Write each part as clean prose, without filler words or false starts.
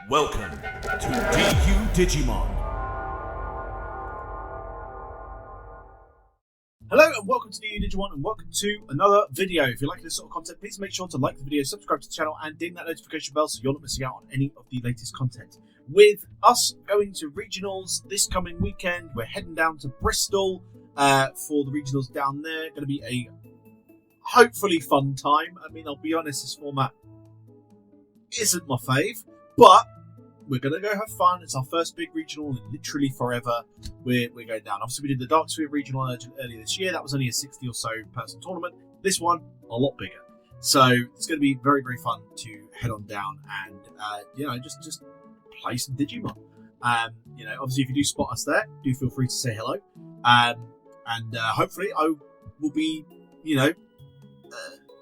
Welcome to Digimon. Hello and welcome to Digimon and welcome to another video. If you like this sort of content, please make sure to like the video, subscribe to the channel and ding that notification bell so you're not missing out on any of the latest content. With us going to regionals this coming weekend, we're heading down to Bristol for the regionals down there. Going to be a hopefully fun time. I mean, I'll be honest, this format isn't my fave, but we're going to go have fun. It's our first big regional in literally forever. We're going down. Obviously, we did the Dark Sphere regional earlier this year. That was only a 60 or so person tournament. This one, a lot bigger. So it's going to be very, very fun to head on down and, just play some Digimon. Obviously, if you do spot us there, do feel free to say hello. Hopefully I will be,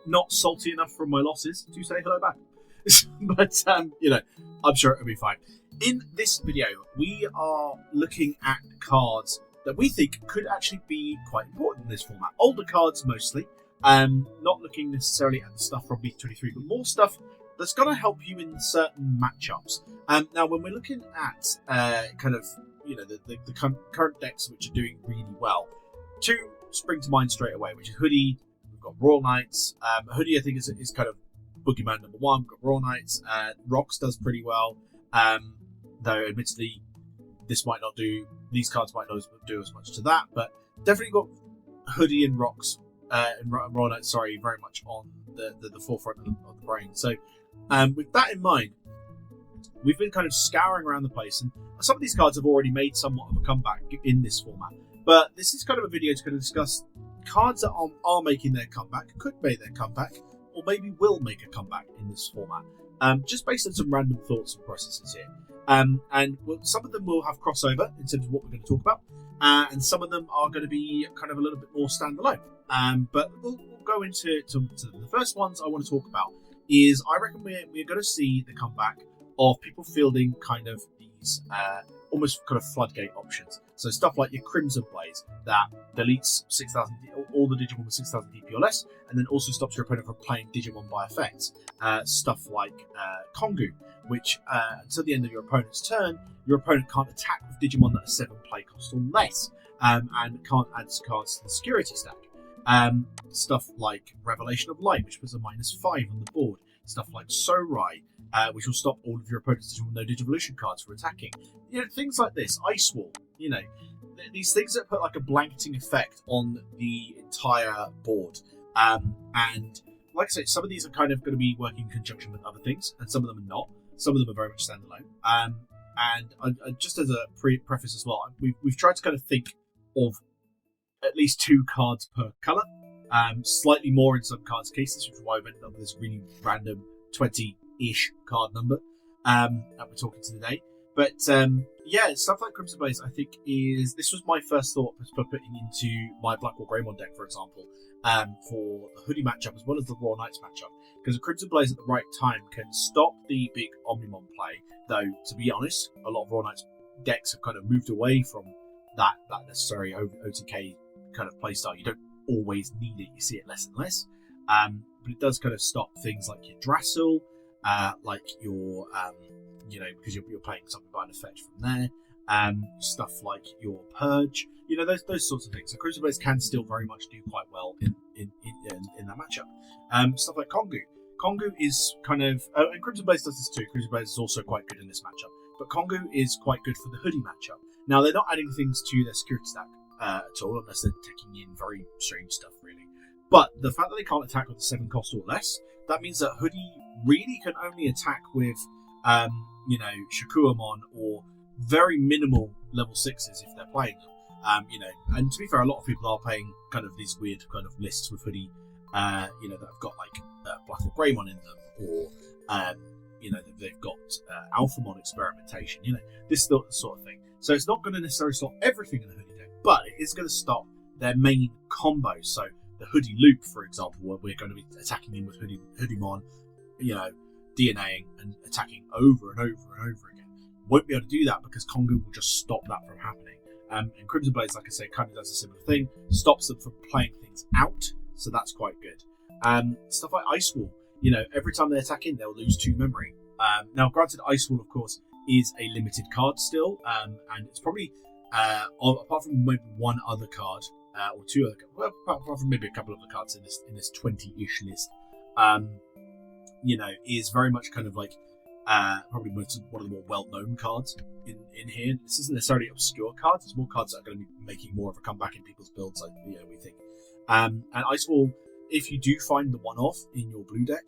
not salty enough from my losses to say hello back. But, I'm sure it'll be fine. In this video, we are looking at cards that we think could actually be quite important in this format. Older cards mostly, not looking necessarily at the stuff from BT23, but more stuff that's going to help you in certain matchups. Now, when we're looking at the current decks which are doing really well, two spring to mind straight away, which is Hoodie. We've got Royal Knights. Hoodie, I think, is kind of Boogeyman number one. We've got Royal Knights. Rocks does pretty well, though admittedly these cards might not do as much to that, but definitely got Hoodie and Rocks and Royal Knights, very much on the forefront of the brain. So with that in mind, we've been kind of scouring around the place, and some of these cards have already made somewhat of a comeback in this format, but this is kind of a video to kind of discuss cards that are making their comeback, could make their comeback, or maybe will make a comeback in this format, just based on some random thoughts and processes here. Some of them will have crossover in terms of what we're going to talk about, and some of them are going to be kind of a little bit more standalone. But we'll go into the first ones I want to talk about. Is I reckon we're going to see the comeback of people fielding kind of these almost kind of floodgate options. So stuff like your Crimson Blaze that deletes 6,000 all the Digimon with 6,000 DP or less, and then also stops your opponent from playing Digimon by effect. Stuff like Kongu, which until the end of your opponent's turn, your opponent can't attack with Digimon that are 7 play cost or less, and can't add cards to the security stack. Stuff like Revelation of Light, which puts a -5 on the board. Stuff like Sorai, which will stop all of your opponent's Digimon no Digivolution cards from attacking. Things like this. Ice Wall. These things that put like a blanketing effect on the entire board. And like I said, some of these are kind of going to be working in conjunction with other things, and some of them are not. Some of them are very much standalone. And just as a preface as well, we've tried to kind of think of at least 2 cards per colour. Slightly more in some cards' cases, which is why I've ended up with this really random 20-ish card number that we're talking to today. But stuff like Crimson Blaze, I think this was my first thought for putting into my Blackwall Greymon deck, for example, for the Hoodie matchup as well as the Royal Knights matchup, because a Crimson Blaze at the right time can stop the big Omnimon play. Though, to be honest, a lot of Royal Knights decks have kind of moved away from that necessary OTK kind of playstyle. You don't always need it, you see it less and less, but it does kind of stop things like your Drassel, like your because you're playing something by an effect from there, stuff like your Purge, those sorts of things. So Crimson Blaze can still very much do quite well in that matchup. Stuff like Kongu is kind of, and Crimson Blaze does this too. Crimson Blaze is also quite good in this matchup, but Kongu is quite good for the Hoodie matchup. Now, they're not adding things to their security stack at all, unless they're taking in very strange stuff, really. But the fact that they can't attack with the 7 cost or less, that means that Hoodie really can only attack with, Shakuamon or very minimal level 6s if they're playing them. And to be fair, a lot of people are playing kind of these weird kind of lists with Hoodie, that have got like Blackwall Greymon in them, or they've got Alphamon experimentation. This sort of thing. So it's not going to necessarily stop everything in the Hoodie deck, but it is going to stop their main combos. So the Hoodie Loop, for example, where we're going to be attacking him with Hoodiemon, DNAing and attacking over and over and over again. Won't be able to do that because Kongu will just stop that from happening. And Crimson Blaze, like I say, kind of does a similar thing, stops them from playing things out, so that's quite good. Stuff like Ice Wall, every time they attack in, they'll lose 2 memory. Now, granted, Ice Wall, of course, is a limited card still, and it's probably apart from maybe one other card or two other, well, apart from maybe a couple of the cards in this 20-ish list, is very much kind of like probably one of the more well-known cards in here. This isn't necessarily obscure cards; it's more cards that are going to be making more of a comeback in people's builds, like we think. And Ice Wall, if you do find the one-off in your blue deck,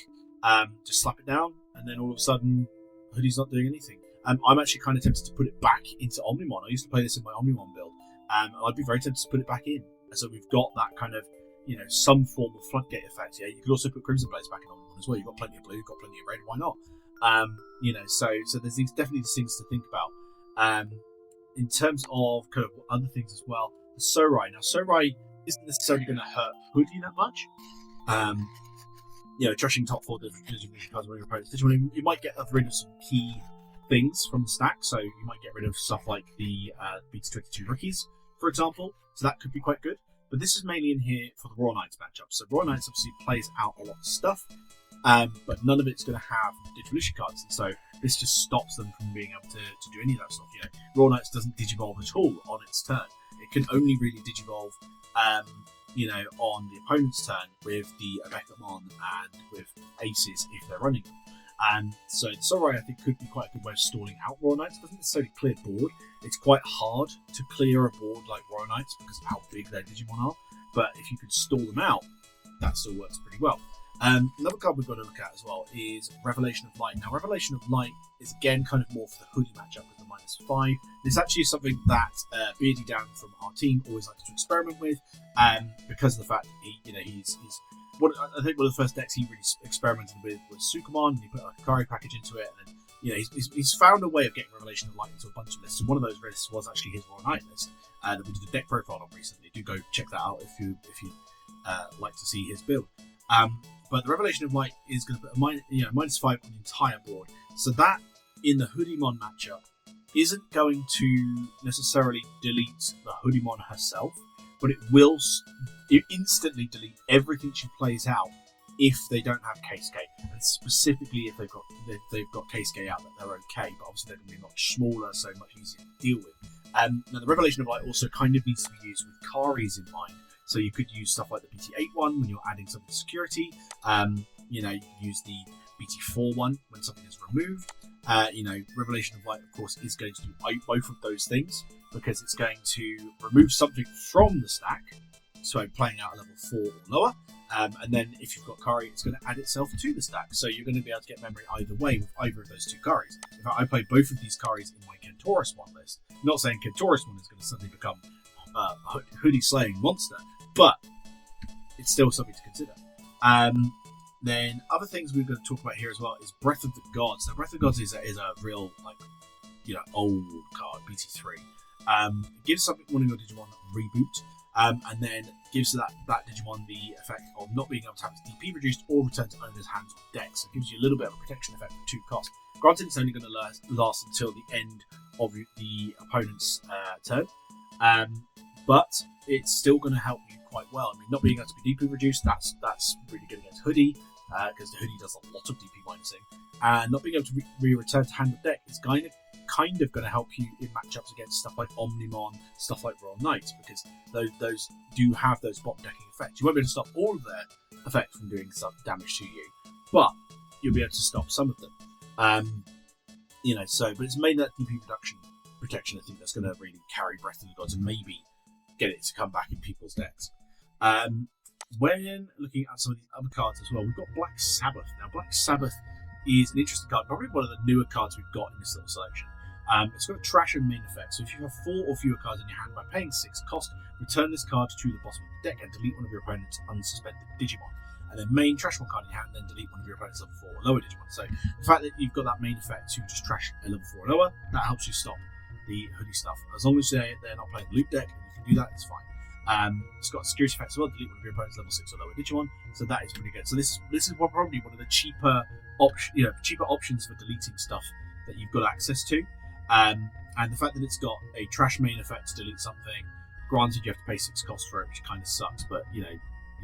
just slap it down, and then all of a sudden, Hoodie's not doing anything. I'm actually kind of tempted to put it back into Omnimon. I used to play this in my Omnimon build. I'd be very tempted to put it back in. So we've got that kind of, some form of floodgate effect. Yeah, you could also put Crimson Blaze back in Omnimon as well. You've got plenty of blue, you've got plenty of red. Why not? So there's definitely these things to think about. In terms of kind of other things as well, the Sorai. Now, Sorai isn't necessarily going to hurt Hoodie that much. Trashing top 4 distribution cards with your opponent's Digimon, you might get rid of some key things from the stack. So you might get rid of stuff like the BT23 rookies, for example. So that could be quite good. But this is mainly in here for the Royal Knights matchup. So Royal Knights obviously plays out a lot of stuff, but none of it's going to have Digivolution cards. And so this just stops them from being able to do any of that stuff. Royal Knights doesn't Digivolve at all on its turn. It can only really Digivolve on the opponent's turn with the Abekamon and with Aces if they're running them. So Sorai, I think, could be quite a good way of stalling out Royal Knights. It doesn't necessarily clear board. It's quite hard to clear a board like Royal Knights because of how big their Digimon are. But if you could stall them out, that still works pretty well. Another card we've got to look at as well is Revelation of Light. Now, Revelation of Light is again kind of more for the Hoodie matchup with the -5. This actually is something that Beardy Dan from our team always likes to experiment with, because of the fact that he's I think one of the first decks he really experimented with was Sukumon, and he put a Kari package into it, and then he's found a way of getting Revelation of Light into a bunch of lists. And one of those lists was actually his Royal Knight list that we did a deck profile on recently. Do go check that out if you like to see his build. But the Revelation of Light is going to put a -5 on the entire board. So that, in the Hoodiemon matchup, isn't going to necessarily delete the Hoodiemon herself, but it will instantly delete everything she plays out if they don't have Casecade, and specifically if they've got Casecade out, that they're okay, but obviously they're going to be much smaller, so much easier to deal with. Now the Revelation of Light also kind of needs to be used with Karis in mind. So you could use stuff like the BT8 one when you're adding something to security. You can use the BT4 one when something is removed. Revelation of Light, of course, is going to do both of those things because it's going to remove something from the stack, so playing out a level 4 or lower. And then if you've got Kari, it's going to add itself to the stack. So you're going to be able to get memory either way with either of those two Karis. In fact, I play both of these Karis in my Kentaurus one list. I'm not saying Kentaurus one is going to suddenly become a Hoodie slaying monster, but it's still something to consider. Then other things we're going to talk about here as well is Breath of the Gods. Now, Breath of the Gods is a real old card, BT3. It gives one of your Digimon reboot, and then gives that Digimon the effect of not being able to have its DP reduced or return to owner's hands or deck. So it gives you a little bit of a protection effect for 2 cost. Granted, it's only going to last until the end of the opponent's turn, but it's still going to help you quite well. I mean, not being able to be DP reduced, that's really good against Hoodie, because the Hoodie does a lot of DP minusing, and not being able to return to hand of deck is kind of going to help you in matchups against stuff like Omnimon, stuff like Royal Knights, because those do have those bot decking effects. You won't be able to stop all of their effect from doing some damage to you, but you'll be able to stop some of them. But it's mainly that DP protection, I think, that's going to really carry Breath of the Gods and maybe get it to come back in people's decks. When looking at some of these other cards as well, we've got Black Sabbath. Now, Black Sabbath is an interesting card, probably one of the newer cards we've got in this little selection. It's got a trash and main effect, so if you have 4 or fewer cards in your hand by paying 6 cost, return this card to the bottom of the deck and delete one of your opponent's unsuspended Digimon. And then main trash one card in your hand, and then delete one of your opponent's level 4 or lower Digimon. So the fact that you've got that main effect to just trash a level 4 or lower, that helps you stop the Hoodie stuff. As long as they're not playing loot deck and you can do that, it's fine. It's got security effects as well. Delete one of your opponent's level 6 or lower Digimon, so that is pretty good. So this is probably one of the cheaper options for deleting stuff that you've got access to. And the fact that it's got a trash main effect to delete something, granted you have to pay 6 costs for it, which kind of sucks, but you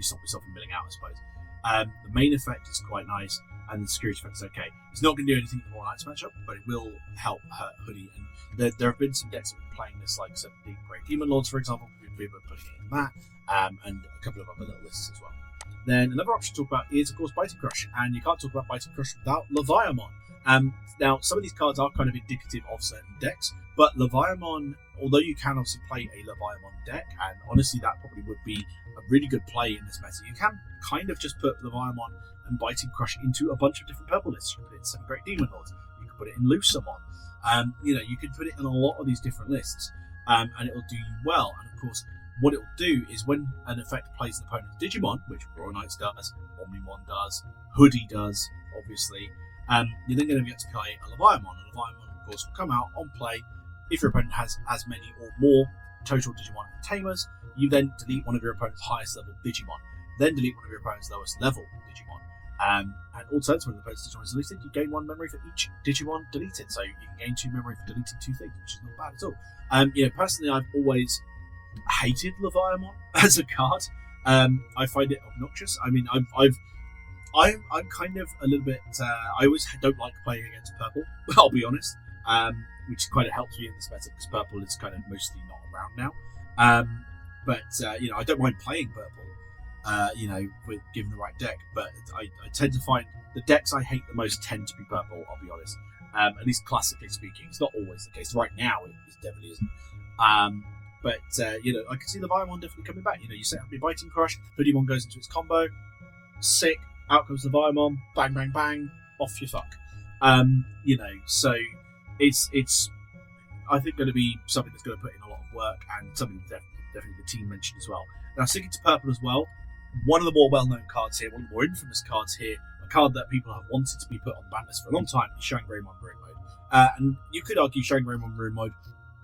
stop yourself from milling out, I suppose. The main effect is quite nice, and the security effect is okay. It's not going to do anything in the Royal Knights matchup, but it will help hurt Hoodie. And there have been some decks that have been playing this, like 17 Great Demon Lords, for example. We've been putting it in that, and a couple of other little lists as well. Then another option to talk about is, of course, Biting Crush, and you can't talk about Biting Crush without Leviamon. Now, some of these cards are kind of indicative of certain decks, but Leviamon, although you can obviously play a Leviamon deck, and honestly that probably would be a really good play in this meta, you can kind of just put Leviamon and Biting Crush into a bunch of different purple lists. You can put it in 7 Great Demon Lords, you can put it in Lucamon, you can put it in a lot of these different lists, and it will do you well. And of course, what it will do is when an effect plays an opponent's Digimon, which Royal Knights does, Omnimon does, Hoodie does, obviously, you're then going to get to play a Leviamon. And Leviamon, of course, will come out on play. If your opponent has as many or more total Digimon and Tamers, you then delete one of your opponent's highest level Digimon. Then delete one of your opponent's lowest level Digimon. And also, when the opponent's Digimon is deleted, you gain 1 memory for each Digimon deleted. So you can gain 2 memory for deleting 2 things, which is not bad at all. Personally, I've always hated Leviamon as a card. I find it obnoxious. I mean, I'm kind of a little bit. I always don't like playing against purple. I'll be honest, which kind of helps me in this meta because purple is kind of mostly not around now. But I don't mind playing purple. With given the right deck. But I tend to find the decks I hate the most tend to be purple. I'll be honest. At least classically speaking, it's not always the case. Right now, it definitely isn't. But I can see the Leviamon definitely coming back. You set up your Biting Crush, Hoodiemon goes into its combo, sick. Out comes Leviamon, bang, bang, bang, off you fuck. So it's I think going to be something that's going to put in a lot of work and something that definitely the team mentioned as well. Now, sticking to purple as well, one of the more well-known cards here, one of the more infamous cards here, a card that people have wanted to be put on the ban list for a long time is Shangreimon Rune Mode. And you could argue Shangreimon Rune Mode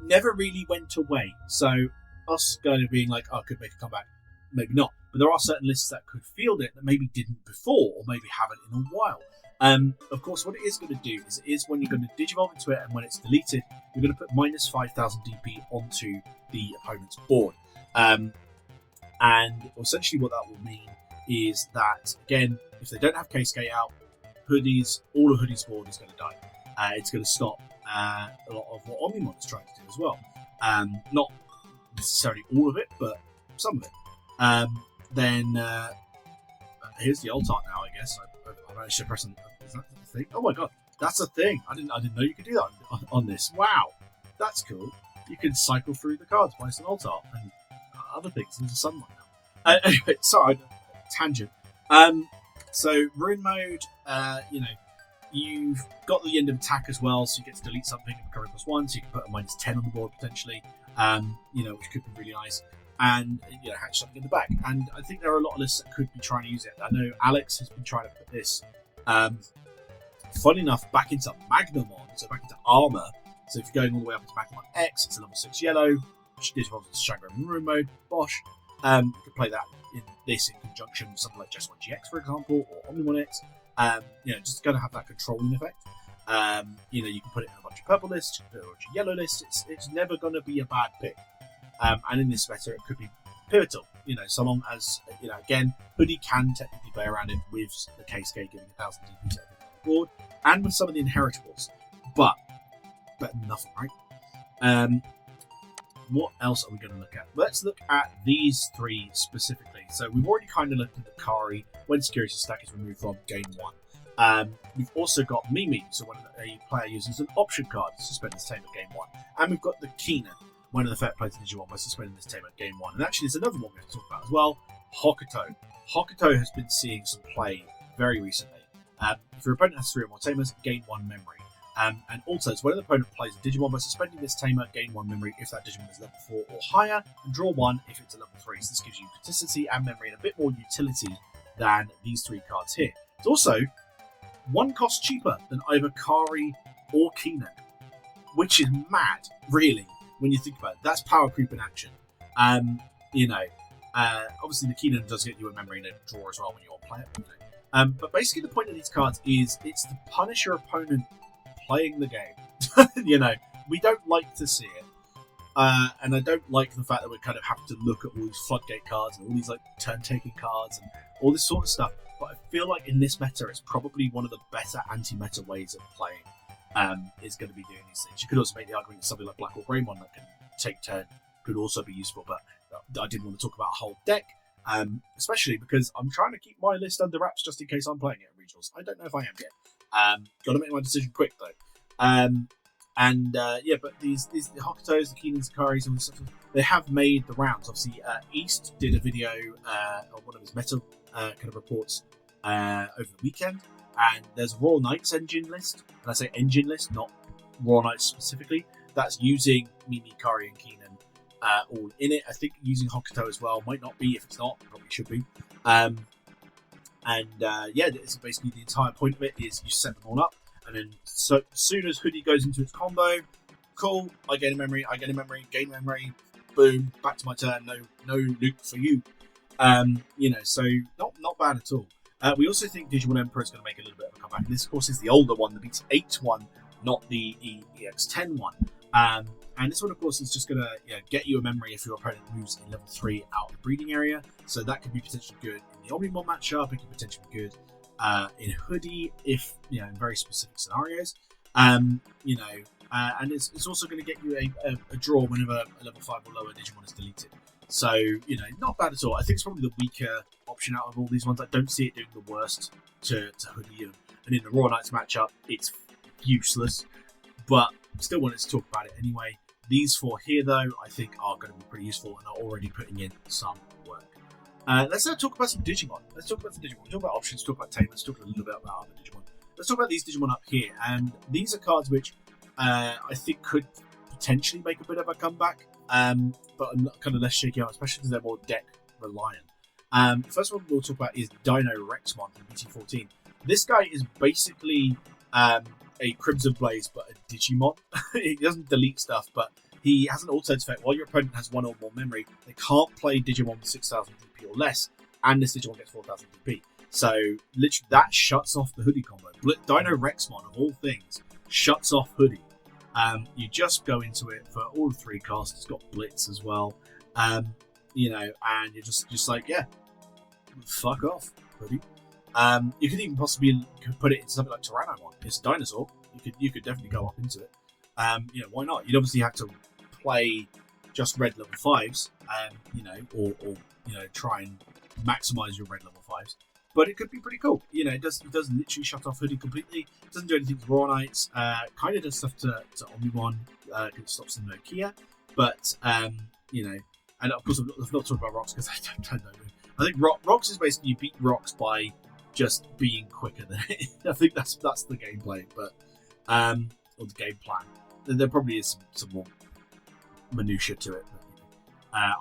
never really went away. So us kind of being like, could make a comeback, maybe not. But there are certain lists that could field it that maybe didn't before, or maybe haven't in a while. Of course, what it is going to do is when you're going to Digivolve into it and when it's deleted, you're going to put minus 5,000 DP onto the opponent's board. And essentially what that will mean is that, again, if they don't have K-Skate out, all of Hoodie's board is going to die. It's going to stop a lot of what Omnimon is trying to do as well. Not necessarily all of it, but some of it. Then here's the alt art now, I guess. I managed to press on. Is that the thing? Oh my god, that's a thing. I didn't know you could do that on this. Wow, that's cool. You can cycle through the cards by some alt art and other things into sunlight now. Anyway, sorry, tangent. So Rune Mode, you've got the end of attack as well, so you get to delete something and recover +1, so you can put a -10 on the board potentially. Which could be really nice. And hatch something in the back. And I think there are a lot of lists that could be trying to use it. I know Alex has been trying to put this, fun enough, back into Magnamon, so back into Armor. So if you're going all the way up into Magnamon X, it's a level 6 yellow, which digivolves into Shangreimon Rune Mode. Bosh. You could play that in conjunction with something like Just One GX, for example, or Omnimon X. Just going to have that controlling effect. You can put it in a bunch of purple lists, you can put it in a bunch of yellow lists. It's never going to be a bad pick. And in this meta, it could be pivotal, so long as, again, Hoodie can technically play around it with the K-Skate giving 1,000 DP to everything on the board, and with some of the inheritables. But better than nothing, right? What else are we going to look at? Let's look at these 3 specifically. So we've already kind of looked at the Kari when security stack is removed from game 1. We've also got Mimi, so when a player uses an option card to suspend this Tamer game 1. And we've got the Keenan, when an effect plays Digimon by suspending this Tamer game 1. And actually, there's another one we have to talk about as well, Hokuto. Hokuto has been seeing some play very recently. If your opponent has 3 or more Tamers, gain 1 memory. And also, it's when an opponent plays a Digimon by suspending this Tamer, gain 1 memory if that Digimon is level 4 or higher, and draw 1 if it's a level 3. So this gives you consistency and memory and a bit more utility than these 3 cards here. It's also 1 cost cheaper than either Kari or Keenan, which is mad, really. When you think about it, that's power creep in action. Obviously the Keenan does get you a memory and a draw as well when you play it. But basically the point of these cards is it's to punish your opponent playing the game. We don't like to see it. And I don't like the fact that we kind of have to look at all these Floodgate cards and all these like turn-taking cards and all this sort of stuff. but I feel like in this meta, it's probably one of the better anti-meta ways of playing. Is going to be doing these things. You could also make the argument that something like Black or Greymon that can take turn could also be useful, but I didn't want to talk about a whole deck, especially because I'm trying to keep my list under wraps just in case I'm playing it at regionals. I don't know if I am yet. Got to make my decision quick though. But these the Hokutos, the Keenans, Zakaris, and stuff, they have made the rounds. Obviously, East did a video on one of his meta kind of reports over the weekend. And there's a Royal Knights engine list, and I say engine list, not Royal Knights specifically. That's using Mimi, Kari, and Keenan all in it. I think using Hokuto as well. Might not be. If it's not, probably should be. It's basically the entire point of it is you set them all up, and then so as soon as Hoodie goes into its combo, cool. I gain a memory, gain memory, boom, back to my turn. No loot for you. So not bad at all. We also think Digimon Emperor is going to make a little bit of a comeback. And this, of course, is the older one, the BT8 one, not the EX10 one. And this one, of course, is just going to get you a memory if your opponent moves in level 3 out of the breeding area. So that could be potentially good in the Omnimon matchup. It could potentially be good in Hoodie if, in very specific scenarios. And it's also going to get you a draw whenever a level 5 or lower Digimon is deleted. So, not bad at all. I think it's probably the weaker option out of all these ones. I don't see it doing the worst to Hoodie. And in the Royal Knights matchup, it's useless. But still wanted to talk about it anyway. These 4 here, though, I think are going to be pretty useful and are already putting in some work. Let's now talk about some Digimon. Let's talk about some Digimon. We'll talk about options, talk about Tamer, talk a little bit about other Digimon. Let's talk about these Digimon up here. And these are cards which I think could potentially make a bit of a comeback. But I'm kind of less shaky out, especially because they're more deck reliant. The first one we'll talk about is Dino Rexmon from BT14. This guy is basically a Crimson Blaze, but a Digimon. He doesn't delete stuff, but he has an auto effect. While your opponent has 1 or more memory, they can't play Digimon with 6,000 DP or less, and this Digimon gets 4,000 DP. So, literally, that shuts off the Hoodie combo. Dino Rexmon, of all things, shuts off Hoodie. You just go into it for all 3 costs. It's got Blitz as well. And you're just like, yeah, fuck off, Hoodie. You could even possibly put it into something like Tyrannomon. It's a dinosaur. You could definitely go up into it. Why not? You'd obviously have to play just red level 5s, or try and maximize your red level 5s. But it could be pretty cool. It does literally shut off Hoodie completely. It doesn't do anything to Royal Knights. Kind of does stuff to Omnimon. It stops the Nokia. But, and of course, I've not talked about Rocks because I don't know. I think Rocks is basically you beat Rocks by just being quicker than it. I think that's the gameplay, but or the game plan. There probably is some more minutia to it.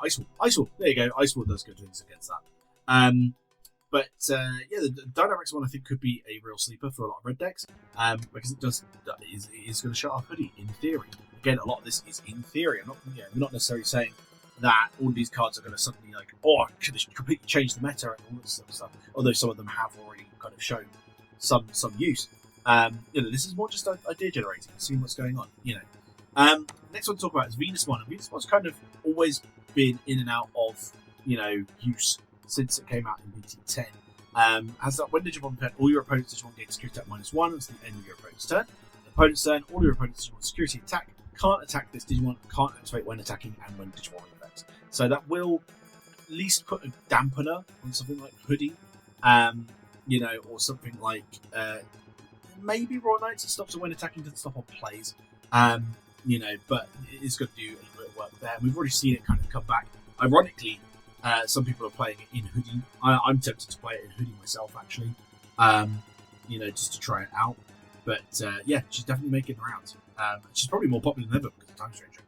Ice Wall. There you go. Ice Wall does good things against that. The Dynamics one I think could be a real sleeper for a lot of red decks, because it is going to shut off Hoodie in theory. Again, a lot of this is in theory. We're not necessarily saying that all of these cards are going to suddenly completely change the meta and all this sort of stuff. Although some of them have already kind of shown some use. This is more just idea generating and seeing what's going on. Next one to talk about is Venusmon. And Venusmon's kind of always been in and out of use since it came out in BT10. As that when Digimon pet, all your opponent's Digimon gain security at -1 until the end of your opponent's turn. The opponent's turn, all your opponent's Digimon security attack can't attack this Digimon, can't activate when attacking and when Digimon affects. So that will at least put a dampener on something like Hoodie, or something like maybe Royal Knights. It stops it when attacking, doesn't stop on plays. But it is going to do a little bit of work there. We've already seen it kind of come back. Ironically, some people are playing it in Hoodie. I'm tempted to play it in Hoodie myself, actually. Just to try it out. But she's definitely making the rounds. She's probably more popular than ever because of Time Stranger.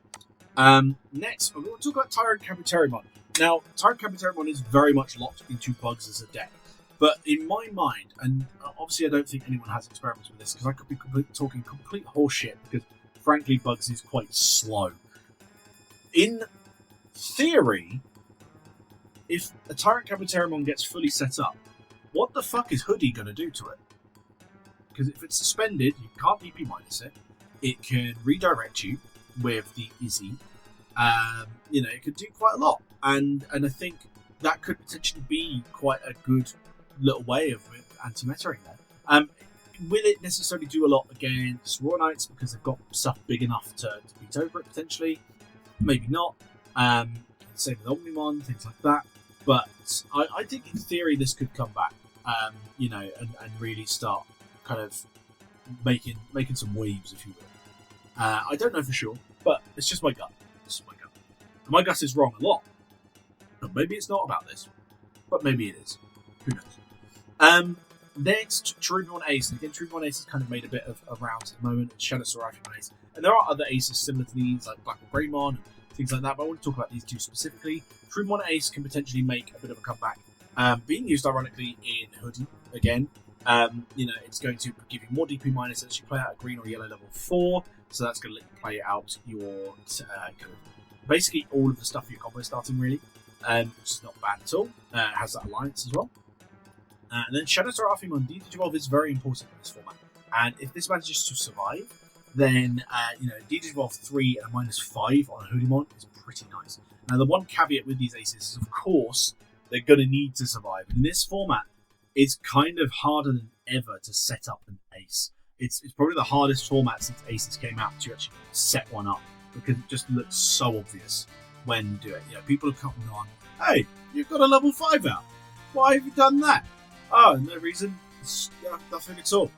Next, we're going to talk about Tyrant Kabuterimon. Now, Tyrant Kabuterimon is very much locked into bugs as a deck. But in my mind, and obviously I don't think anyone has experiments with this because I could be talking complete horseshit because, frankly, bugs is quite slow. In theory, if a Tyrant Kabuterimon gets fully set up, what the fuck is Hoodie going to do to it? Because if it's suspended, you can't DP minus it. It can redirect you with the Izzy. It could do quite a lot. And I think that could potentially be quite a good little way of anti-metaing there. Will it necessarily do a lot against Raw Knights because they've got stuff big enough to beat over it potentially? Maybe not. Same with Omnimon, things like that. But I think in theory this could come back, you know, and really start kind of making some waves, if you will. I don't know for sure, but it's just my gut. This is my gut. And my gut is wrong a lot. But maybe it's not about this. But maybe it is. Who knows? Next, Tribune Ace. And again, Tribune Ace has kind of made a bit of a round at the moment. It's Shadow Seraphimon Ace. And there are other aces similar to these, like Black Greymon and things like that. But I want to talk about these two specifically. Tribune Ace can potentially make a bit of a comeback. Being used ironically in Hoodie again. You know, it's going to give you more DP minus as you play out a green or yellow level 4. So that's going to let you play out your kind of basically all of the stuff for your combo starting, really. Which is not bad at all. It has that alliance as well. And then Shadow Seraphimon D-Digivolve is very important in this format. And if this manages to survive, then you know, D-Digivolve 3 and a -5 on a Hoodimon is pretty nice. Now the one caveat with these aces is, of course, they're going to need to survive. In this format, it's kind of harder than ever to set up an ace. It's probably the hardest format since aces came out to actually set one up, because it just looks so obvious when you do it. You know, people are coming on, hey, you've got a level 5 out. Why have you done that? Oh, no reason. It's nothing at all.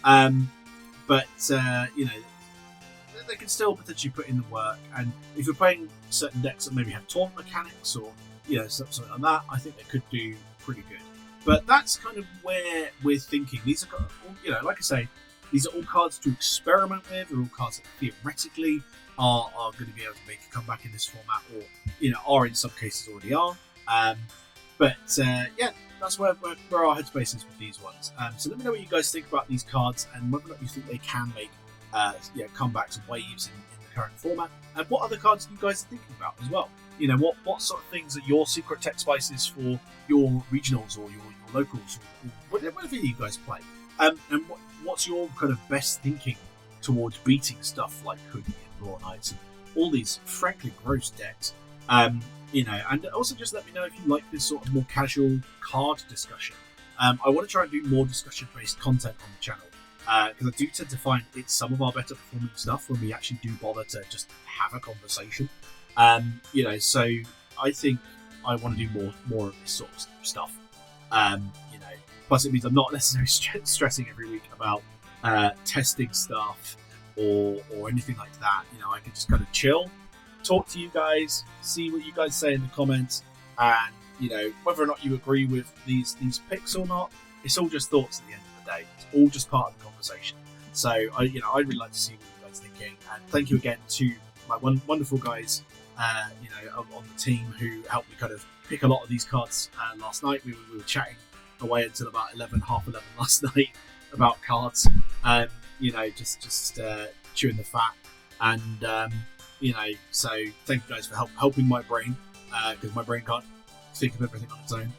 But you know, they can still potentially put in the work. And if you're playing certain decks that maybe have taunt mechanics or, you know, something like that, I think they could do pretty good. But that's kind of where we're thinking. These are, you know, like I say, these are all cards to experiment with. They're all cards that theoretically are going to be able to make a comeback in this format, or, you know, are in some cases already are. But yeah, that's where our headspace is with these ones. So let me know what you guys think about these cards and whether or not you think they can make comebacks and waves in the current format, and what other cards you guys are thinking about as well. You know, what sort of things are your secret tech spices for your regionals or your locals, or whatever you guys play. And what's your kind of best thinking towards beating stuff like Hoodie and Raw Knights and all these frankly gross decks? You know, and also just let me know if you like this sort of more casual card discussion. I want to try and do more discussion-based content on the channel, because I do tend to find it's some of our better performing stuff when we actually do bother to just have a conversation. You know, so I think I want to do more of this sort of stuff. You know, plus it means I'm not necessarily stressing every week about testing stuff or anything like that. You know, I can just kind of chill, talk to you guys, see what you guys say in the comments, and, you know, whether or not you agree with these picks or not, it's all just thoughts at the end of the day. It's all just part of the conversation. So I'd really like to see what you guys are thinking, and thank you again to my wonderful guys, you know, on the team who helped me kind of pick a lot of these cards last night. We were chatting away until about half 11 last night about cards, you know, just chewing the fat, and you know, so thank you guys for helping my brain, because my brain can't think of everything on its own,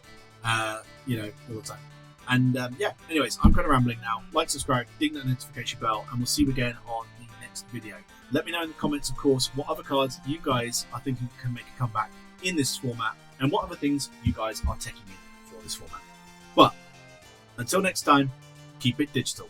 you know, all the time. And yeah, anyways, I'm kind of rambling now. Like, subscribe, ding that notification bell, and we'll see you again on the next video. Let me know in the comments, of course, what other cards you guys are thinking can make a comeback in this format, and what other things you guys are taking in for this format. But until next time, keep it digital.